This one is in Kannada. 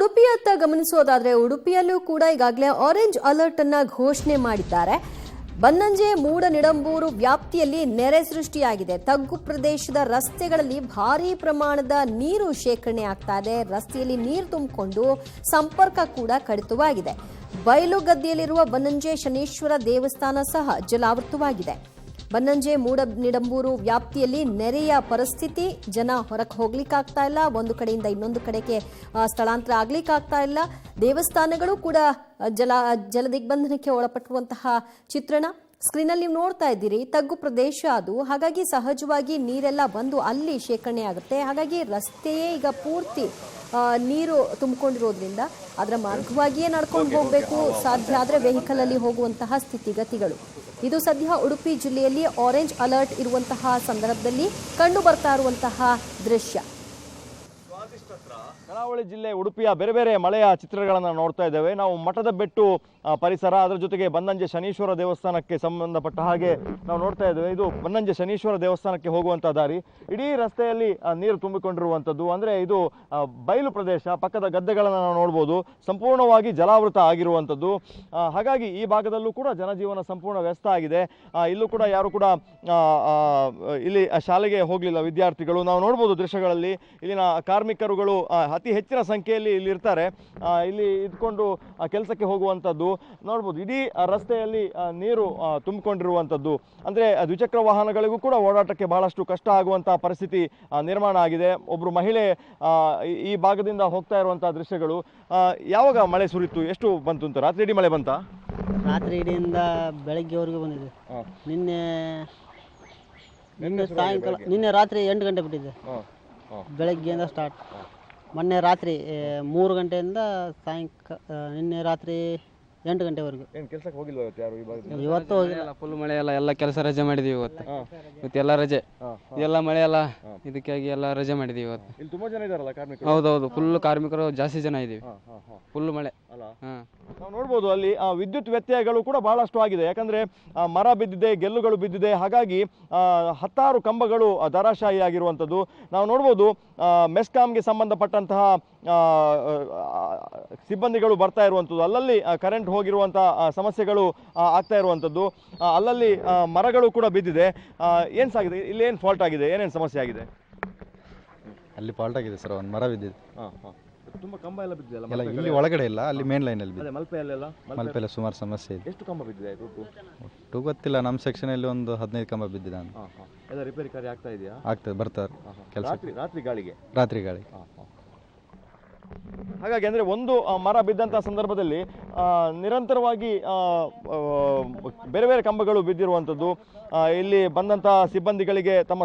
ಉಡುಪಿಯತ್ತ ಗಮನಿಸೋದಾದ್ರೆ ಉಡುಪಿಯಲ್ಲೂ ಕೂಡ ಈಗಾಗಲೇ ಆರೆಂಜ್ ಅಲರ್ಟ್ ಅನ್ನ ಘೋಷಣೆ ಮಾಡಿದ್ದಾರೆ. ಬನ್ನಂಜೆ ಮೂಡನಿಡಂಬೂರು ವ್ಯಾಪ್ತಿಯಲ್ಲಿ ನೆರೆ ಸೃಷ್ಟಿಯಾಗಿದೆ. ತಗ್ಗು ಪ್ರದೇಶದ ರಸ್ತೆಗಳಲ್ಲಿ ಭಾರೀ ಪ್ರಮಾಣದ ನೀರು ಶೇಖರಣೆ ಆಗ್ತಾ ಇದೆ. ರಸ್ತೆಯಲ್ಲಿ ನೀರು ತುಂಬಿಕೊಂಡು ಸಂಪರ್ಕ ಕೂಡ ಕಡಿತವಾಗಿದೆ. ಬಯಲುಗದ್ದೆಯಲ್ಲಿರುವ ಬನ್ನಂಜೆ ಶನೇಶ್ವರ ದೇವಸ್ಥಾನ ಸಹ ಜಲಾವೃತವಾಗಿದೆ. ಬನ್ನಂಜೆ ಮೂಡನಿಡಂಬೂರು ವ್ಯಾಪ್ತಿಯಲ್ಲಿ ನೆರೆಯ ಪರಿಸ್ಥಿತಿ. ಜನ ಹೊರಕ್ಕೆ ಹೋಗ್ಲಿಕ್ಕಾಗ್ತಾ ಇಲ್ಲ, ಒಂದು ಕಡೆಯಿಂದ ಇನ್ನೊಂದು ಕಡೆಗೆ ಸ್ಥಳಾಂತರ ಆಗ್ಲಿಕ್ಕಾಗ್ತಾ ಇಲ್ಲ. ದೇವಸ್ಥಾನಗಳು ಕೂಡ ಜಲ ದಿಗ್ಬಂಧನಕ್ಕೆ ಒಳಪಟ್ಟಿರುವಂತಹ ಚಿತ್ರಣ ಸ್ಕ್ರೀನಲ್ಲಿ ನೀವು ನೋಡ್ತಾ ಇದ್ದೀರಿ. ತಗ್ಗು ಪ್ರದೇಶ ಅದು, ಹಾಗಾಗಿ ಸಹಜವಾಗಿ ನೀರೆಲ್ಲ ಬಂದು ಅಲ್ಲಿ ಶೇಖರಣೆ ಆಗುತ್ತೆ. ಹಾಗಾಗಿ ರಸ್ತೆಯೇ ಈಗ ಪೂರ್ತಿ ನೀರು ತುಂಬಿಕೊಂಡಿರೋದ್ರಿಂದ ಅದರ ಮಾರ್ಗವಾಗಿಯೇ ನಡ್ಕೊಂಡು ಹೋಗಬೇಕು. ಸಾಧ್ಯ ಆದರೆ ವೆಹಿಕಲ್ ಅಲ್ಲಿ ಹೋಗುವಂತಹ ಸ್ಥಿತಿಗತಿಗಳು. ಇದು ಸದ್ಯ ಉಡುಪಿ ಜಿಲ್ಲೆಯಲ್ಲಿ ಆರೆಂಜ್ ಅಲರ್ಟ್ ಇರುವಂತಹ ಸಂದರ್ಭದಲ್ಲಿ ಕಂಡು ಬರ್ತಾ ಇರುವಂತಹ ದೃಶ್ಯ. ಕರಾವಳಿ ಜಿಲ್ಲೆ ಉಡುಪಿಯ ಬೇರೆ ಬೇರೆ ಮಳೆಯ ಚಿತ್ರಗಳನ್ನು ನೋಡ್ತಾ ಇದ್ದೇವೆ ನಾವು. ಮಠದ ಬೆಟ್ಟು ಪರಿಸರ, ಅದರ ಜೊತೆಗೆ ಬನ್ನಂಜೆ ಶನೀಶ್ವರ ದೇವಸ್ಥಾನಕ್ಕೆ ಸಂಬಂಧಪಟ್ಟ ಹಾಗೆ ನಾವು ನೋಡ್ತಾ ಇದ್ದೇವೆ. ಇದು ಬನ್ನಂಜೆ ಶನೀಶ್ವರ ದೇವಸ್ಥಾನಕ್ಕೆ ಹೋಗುವಂಥ ದಾರಿ. ಇಡೀ ರಸ್ತೆಯಲ್ಲಿ ನೀರು ತುಂಬಿಕೊಂಡಿರುವಂಥದ್ದು. ಅಂದರೆ ಇದು ಬಯಲು ಪ್ರದೇಶ, ಪಕ್ಕದ ಗದ್ದೆಗಳನ್ನು ನಾವು ನೋಡ್ಬೋದು, ಸಂಪೂರ್ಣವಾಗಿ ಜಲಾವೃತ ಆಗಿರುವಂಥದ್ದು. ಹಾಗಾಗಿ ಈ ಭಾಗದಲ್ಲೂ ಕೂಡ ಜನಜೀವನ ಸಂಪೂರ್ಣ ವ್ಯಸ್ತ ಆಗಿದೆ. ಇಲ್ಲೂ ಕೂಡ ಯಾರು ಕೂಡ ಇಲ್ಲಿ ಶಾಲೆಗೆ ಹೋಗಲಿಲ್ಲ ವಿದ್ಯಾರ್ಥಿಗಳು. ನಾವು ನೋಡ್ಬೋದು ದೃಶ್ಯಗಳಲ್ಲಿ ಇಲ್ಲಿನ ಕಾರ್ಮಿಕರುಗಳು ಅತಿ ಹೆಚ್ಚಿನ ಸಂಖ್ಯೆಯಲ್ಲಿ ಇಲ್ಲಿ ಇರ್ತಾರೆ. ಇಲ್ಲಿ ಇದ್ಕೊಂಡು ಕೆಲಸಕ್ಕೆ ಹೋಗುವಂಥದ್ದು ನೋಡ್ಬೋದು. ಇಡೀ ರಸ್ತೆಯಲ್ಲಿ ನೀರು ತುಂಬಿಕೊಂಡಿರುವಂಥದ್ದು. ಅಂದರೆ ದ್ವಿಚಕ್ರ ವಾಹನಗಳಿಗೂ ಕೂಡ ಓಡಾಟಕ್ಕೆ ಬಹಳಷ್ಟು ಕಷ್ಟ ಆಗುವಂತಹ ಪರಿಸ್ಥಿತಿ ನಿರ್ಮಾಣ ಆಗಿದೆ. ಒಬ್ಬರು ಮಹಿಳೆ ಈ ಭಾಗದಿಂದ ಹೋಗ್ತಾ ಇರುವಂತಹ ದೃಶ್ಯಗಳು. ಯಾವಾಗ ಮಳೆ ಸುರಿತು, ಎಷ್ಟು ಬಂತು ಅಂತ? ರಾತ್ರಿ ಇಡೀ ಮಳೆ ಬಂತಾ? ರಾತ್ರಿ ಇಡಿಯಿಂದ ಬೆಳಗ್ಗೆವರೆಗೂ ಬಂದಿದೆ. ನಿನ್ನೆ ಸಾಯಂಕಾಲ, ನಿನ್ನೆ ರಾತ್ರಿ 8 ಗಂಟೆ ಬಿಟ್ಟಿದೆ. ಬೆಳಗ್ಗೆಯಿಂದ ಸ್ಟಾರ್ಟ್. ಮೊನ್ನೆ ರಾತ್ರಿ 3 ಗಂಟೆಯಿಂದ ನಿನ್ನೆ ರಾತ್ರಿ 8 ಗಂಟೆವರೆಗೂ. ಕೆಲಸಕ್ಕೆ ಹೋಗಿಲ್ವಾ ಯಾರು ಈ ಭಾಗದಲ್ಲಿ? ಇವತ್ತು ಹೋಗಿಲ್ಲ. ಫುಲ್ ಮಳೆ ಎಲ್ಲ ಕೆಲಸ ರಜೆ ಮಾಡಿದೀವಿ ಇವತ್ತು ಎಲ್ಲ ರಜೆ. ಇದೆಲ್ಲ ಮಳೆ ಅಲ್ಲ, ಇದಕ್ಕಾಗಿ ಎಲ್ಲ ರಜೆ ಮಾಡಿದೀವಿ ಇವತ್ತು. ಇಲ್ಲಿ ತುಂಬಾ ಜನ ಇದಾರಲ್ಲ ಕಾರ್ಮಿಕರು? ಹೌದೌದು, ಫುಲ್ ಕಾರ್ಮಿಕರು ಜಾಸ್ತಿ ಜನ ಇದೀವಿ. ಫುಲ್ ಮಳೆ ಅಲ್ಲ. ನಾವು ನೋಡ್ಬೋದು ಅಲ್ಲಿ ವಿದ್ಯುತ್ ವ್ಯತ್ಯಯಗಳು ಕೂಡ ಬಹಳಷ್ಟು ಆಗಿದೆ. ಯಾಕಂದ್ರೆ ಮರ ಬಿದ್ದಿದೆ, ಗೆಲ್ಲುಗಳು ಬಿದ್ದಿದೆ. ಹಾಗಾಗಿ 10 ಕಂಬಗಳು ಧರಾಶಾಹಿ ಆಗಿರುವಂಥದ್ದು ನಾವು ನೋಡ್ಬೋದು. ಮೆಸ್ಕಾಂಗೆ ಸಂಬಂಧಪಟ್ಟಂತಹ ಸಿಬ್ಬಂದಿಗಳು ಬರ್ತಾ ಇರುವಂಥದ್ದು, ಅಲ್ಲಲ್ಲಿ ಕರೆಂಟ್ ಹೋಗಿರುವಂತಹ ಸಮಸ್ಯೆಗಳು ಆಗ್ತಾ ಇರುವಂಥದ್ದು, ಅಲ್ಲಲ್ಲಿ ಮರಗಳು ಕೂಡ ಬಿದ್ದಿದೆ. ಏನು ಸಾಗಿದೆ ಇಲ್ಲಿ? ಏನು ಫಾಲ್ಟ್ ಆಗಿದೆ? ಏನೇನು ಸಮಸ್ಯೆ ಆಗಿದೆ? ಅಲ್ಲಿ ಫಾಲ್ಟ್ ಆಗಿದೆ ಸರ್, ಒಂದು ಮರ ಬಿದ್ದಿದೆ. ತುಂಬಾ ಕಂಬ ಎಲ್ಲ ಬಿದ್ದಿದೆ? ಇಲ್ಲಿ ಒಳಗಡೆ ಇಲ್ಲ, ಅಲ್ಲಿ ಮೇನ್ ಲೈನ್ ಅಲ್ಲಿ ಬಿದ್ದಿದೆ. ಮಲ್ಪೆಲ್ಲ ಸುಮಾರು ಸಮಸ್ಯೆ ಇದೆ. ಎಷ್ಟು ಕಂಬ ಬಿದ್ದಿದೆ? ಒಟ್ಟು ಗೊತ್ತಿಲ್ಲ. ನಮ್ಮ ಸೆಕ್ಷನ್ ಅಲ್ಲಿ ಒಂದು 15 ಕಂಬ ಬಿದ್ದಿದೆ. ಎಲ್ಲ ರಿಪೇರಿ ಕಾರ್ಯ ಆಗ್ತಾ ಇದೆಯಾ? ಆಗ್ತದೆ, ಬರ್ತಾರೆ ಕೆಲಸ. ರಾತ್ರಿ ಗಾಳಿಗೆ? ರಾತ್ರಿ ಗಾಳಿ. ಹಾಗಾಗಿ ಅಂದರೆ ಒಂದು ಮರ ಬಿದ್ದಂಥ ಸಂದರ್ಭದಲ್ಲಿ ನಿರಂತರವಾಗಿ ಬೇರೆ ಬೇರೆ ಕಂಬಗಳು ಬಿದ್ದಿರುವಂಥದ್ದು. ಇಲ್ಲಿ ಬಂದಂಥ ಸಿಬ್ಬಂದಿಗಳಿಗೆ ತಮ್ಮ